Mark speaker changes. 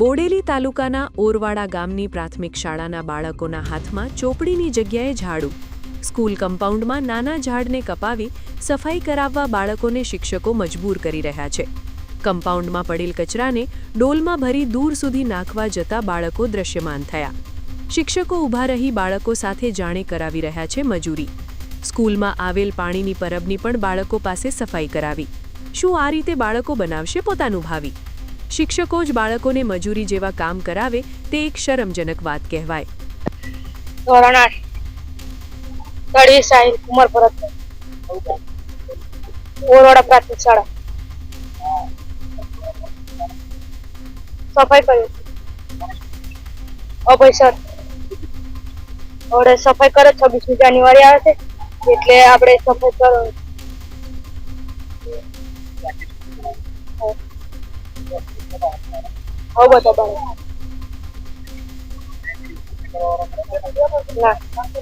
Speaker 1: બોડેલી તાલુકાના ઓરવાડા ગામની પ્રાથમિક શાળાના બાળકોના હાથમાં ચોપડીની જગ્યાએ ઝાડુ. સ્કૂલ કમ્પાઉન્ડમાં નાના ઝાડને કપાવી સફાઈ કરાવવા બાળકોને શિક્ષકો મજબૂર કરી રહ્યા છે. કમ્પાઉન્ડમાં પડેલ કચરાને ડોલમાં ભરી દૂર સુધી નાખવા જતા બાળકો દ્રશ્યમાન થયા. શિક્ષકો ઊભા રહી બાળકો સાથે જાણે કરાવી રહ્યા છે મજૂરી. સ્કૂલમાં આવેલ પાણીની પરબની પણ બાળકો પાસે સફાઈ કરાવી. શું આ રીતે બાળકો બનાવશે પોતાનું ભાવિ? શિક્ષકો જ બાળકોને મજૂરી જેવા કામ કરાવે તે એક શરમજનક વાત કહેવાય.
Speaker 2: ધોરણ 8 તળવી સાહિલ કુમાર ભરત ઓરવાડા પ્રાથમિક શાળા સફાઈ કરી અભય સર હવે સફાઈ કરે 26મી જાન્યુઆરી આવે છે એટલે આપણે સફાઈ કરો. હવે બધા ના